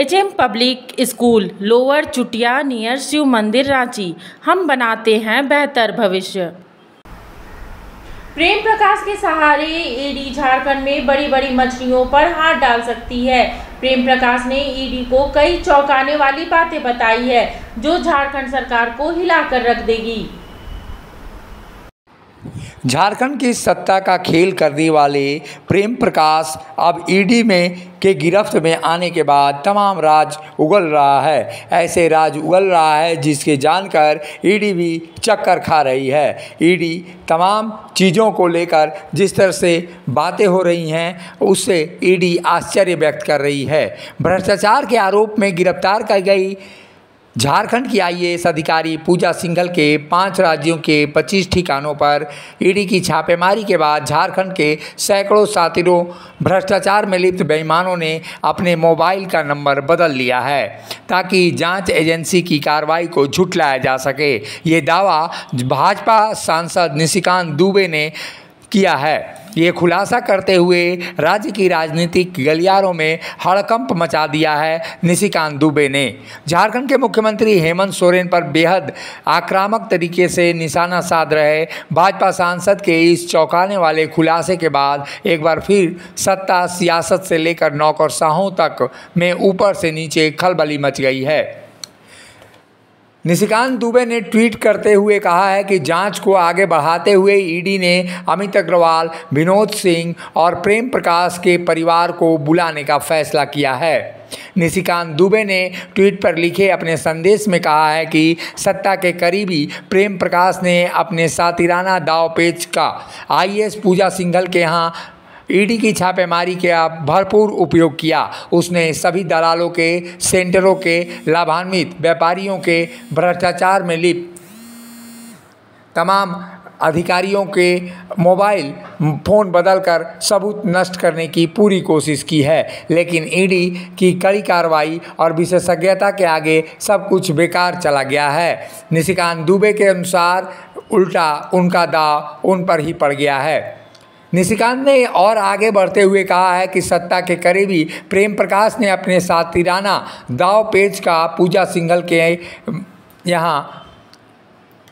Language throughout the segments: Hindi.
एचएम पब्लिक स्कूल लोअर चुटिया नियर शिव मंदिर रांची। हम बनाते हैं बेहतर भविष्य। प्रेम प्रकाश के सहारे ईडी झारखंड में बड़ी बड़ी मछलियों पर हाथ डाल सकती है। प्रेम प्रकाश ने ईडी को कई चौंकाने वाली बातें बताई है जो झारखंड सरकार को हिलाकर रख देगी। झारखंड की सत्ता का खेल करने वाले प्रेम प्रकाश अब ईडी में के गिरफ्त में आने के बाद तमाम राज उगल रहा है। ऐसे राज उगल रहा है जिसके जानकर ईडी भी चक्कर खा रही है। ईडी तमाम चीज़ों को लेकर जिस तरह से बातें हो रही हैं उससे ईडी आश्चर्य व्यक्त कर रही है। भ्रष्टाचार के आरोप में गिरफ्तार कर गई झारखंड की आईएएस अधिकारी पूजा सिंघल के 5 राज्यों के 25 ठिकानों पर ईडी की छापेमारी के बाद झारखंड के सैकड़ों साथीरों भ्रष्टाचार में लिप्त बेईमानों ने अपने मोबाइल का नंबर बदल लिया है ताकि जांच एजेंसी की कार्रवाई को झुठलाया जा सके। ये दावा भाजपा सांसद निशिकांत दुबे ने किया है। ये खुलासा करते हुए राज्य की राजनीतिक गलियारों में हड़कंप मचा दिया है निशिकांत दुबे ने। झारखंड के मुख्यमंत्री हेमंत सोरेन पर बेहद आक्रामक तरीके से निशाना साध रहे भाजपा सांसद के इस चौंकाने वाले खुलासे के बाद एक बार फिर सत्ता, सियासत से लेकर नौकरशाहों तक में ऊपर से नीचे खलबली मच गई है। निशिकांत दुबे ने ट्वीट करते हुए कहा है कि जांच को आगे बढ़ाते हुए ईडी ने अमित अग्रवाल, विनोद सिंह और प्रेम प्रकाश के परिवार को बुलाने का फैसला किया है। निशिकांत दुबे ने ट्वीट पर लिखे अपने संदेश में कहा है कि सत्ता के करीबी प्रेम प्रकाश ने अपने सातिराना दांवपेच का आईएएस पूजा सिंघल के यहाँ ईडी की छापेमारी का भरपूर उपयोग किया। उसने सभी दलालों के, सेंटरों के, लाभान्वित व्यापारियों के, भ्रष्टाचार में लिप्त तमाम अधिकारियों के मोबाइल फ़ोन बदलकर सबूत नष्ट करने की पूरी कोशिश की है, लेकिन ईडी की कड़ी कार्रवाई और विशेषज्ञता के आगे सब कुछ बेकार चला गया है। निशिकांत दुबे के अनुसार उल्टा उनका दाव उन पर ही पड़ गया है। निशिकांत ने और आगे बढ़ते हुए कहा है कि सत्ता के करीबी प्रेम प्रकाश ने अपने सातिराना दांवपेच का पूजा सिंघल के यहाँ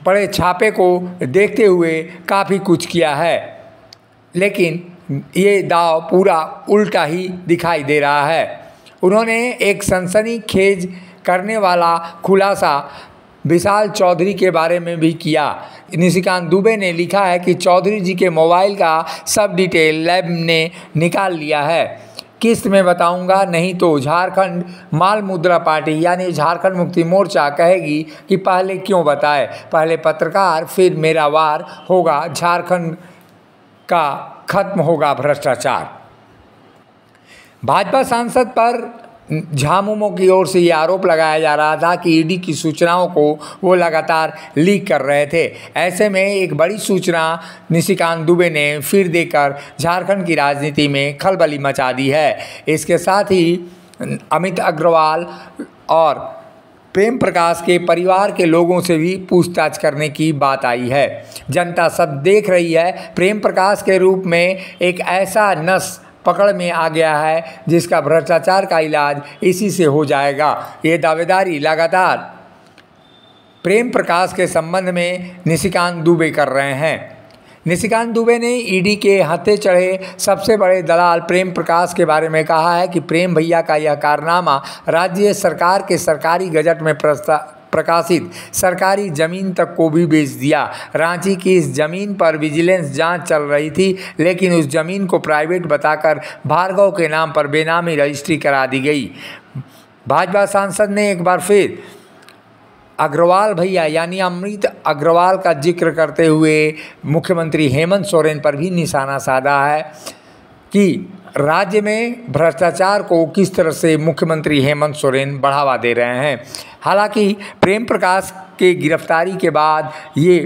पड़े छापे को देखते हुए काफ़ी कुछ किया है, लेकिन ये दांव पूरा उल्टा ही दिखाई दे रहा है। उन्होंने एक सनसनीखेज करने वाला खुलासा विशाल चौधरी के बारे में भी किया। निशिकांत दुबे ने लिखा है कि चौधरी जी के मोबाइल का सब डिटेल लैब ने निकाल लिया है। किस्त में बताऊंगा, नहीं तो झारखंड माल मुद्रा पार्टी यानी झारखंड मुक्ति मोर्चा कहेगी कि पहले क्यों बताए। पहले पत्रकार फिर मेरा वार होगा, झारखंड का खत्म होगा भ्रष्टाचार। भाजपा सांसद पर झामुमो की ओर से ये आरोप लगाया जा रहा था कि ईडी की सूचनाओं को वो लगातार लीक कर रहे थे। ऐसे में एक बड़ी सूचना निशिकांत दुबे ने फिर देकर झारखंड की राजनीति में खलबली मचा दी है। इसके साथ ही अमित अग्रवाल और प्रेम प्रकाश के परिवार के लोगों से भी पूछताछ करने की बात आई है। जनता सब देख रही है। प्रेम प्रकाश के रूप में एक ऐसा नस पकड़ में आ गया है जिसका भ्रष्टाचार का इलाज इसी से हो जाएगा। ये दावेदारी लगातार प्रेम प्रकाश के संबंध में निशिकांत दुबे कर रहे हैं। निशिकांत दुबे ने ईडी के हत्थे चढ़े सबसे बड़े दलाल प्रेम प्रकाश के बारे में कहा है कि प्रेम भैया का यह कारनामा राज्य सरकार के सरकारी गजट में प्रकाशित सरकारी जमीन तक को भी बेच दिया। रांची की इस जमीन पर विजिलेंस जांच चल रही थी, लेकिन उस जमीन को प्राइवेट बताकर भार्गव के नाम पर बेनामी रजिस्ट्री करा दी गई। भाजपा सांसद ने एक बार फिर अग्रवाल भैया यानी अमित अग्रवाल का जिक्र करते हुए मुख्यमंत्री हेमंत सोरेन पर भी निशाना साधा है कि राज्य में भ्रष्टाचार को किस तरह से मुख्यमंत्री हेमंत सोरेन बढ़ावा दे रहे हैं। हालांकि प्रेम प्रकाश के गिरफ्तारी के बाद ये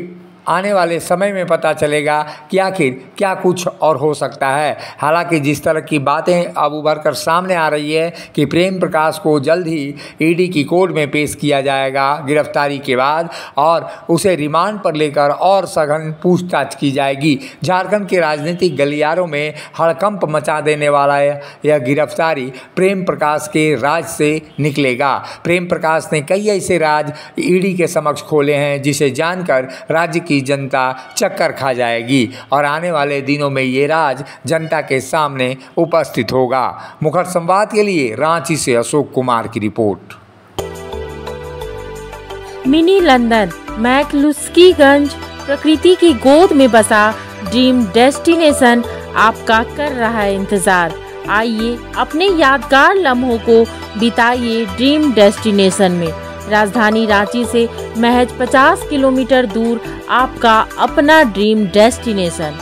आने वाले समय में पता चलेगा कि आखिर क्या कुछ और हो सकता है। हालांकि जिस तरह की बातें अब उभर कर सामने आ रही है कि प्रेम प्रकाश को जल्द ही ईडी की कोर्ट में पेश किया जाएगा गिरफ्तारी के बाद, और उसे रिमांड पर लेकर और सघन पूछताछ की जाएगी। झारखंड के राजनीतिक गलियारों में हड़कंप मचा देने वाला यह गिरफ्तारी प्रेम प्रकाश के राज से निकलेगा। प्रेम प्रकाश ने कई ऐसे राज ईडी के समक्ष खोले हैं जिसे जानकर राज्य की जनता चक्कर खा जाएगी, और आने वाले दिनों में ये राज जनता के सामने उपस्थित होगा। मुखर संवाद के लिए रांची से अशोक कुमार की रिपोर्ट। मिनी लंदन मैक्लुस्कीगंज प्रकृति की गोद में बसा ड्रीम डेस्टिनेशन आपका कर रहा है इंतजार। आइए अपने यादगार लम्हों को बिताइए ड्रीम डेस्टिनेशन में। राजधानी रांची से महज 50 किलोमीटर दूर आपका अपना ड्रीम डेस्टिनेशन।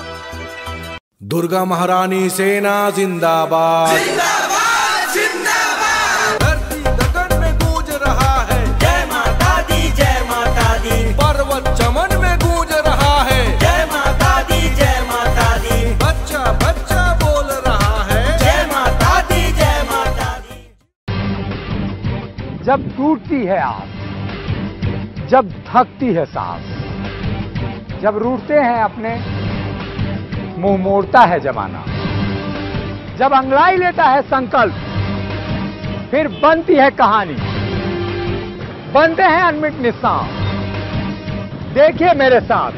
दुर्गा महारानी सेना जिंदाबाद, जिंदाबाद जिंदाबाद। धरती गगन में गूंज रहा है जय माता दी, जय माता दी। पर्वत चमन में गूंज रहा है जय माता दी, जय माता दी। बच्चा बच्चा बोल रहा है जय माता दी, जय माता दी। जब टूटती है आस, जब थकती है सांस, जब रूठते हैं अपने मुंह मोड़ता है जमाना, जब अंगड़ाई लेता है संकल्प, फिर बनती है कहानी, बनते हैं अनमिट निशान। देखिए मेरे साथ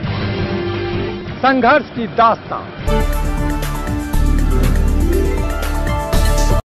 संघर्ष की दास्तान।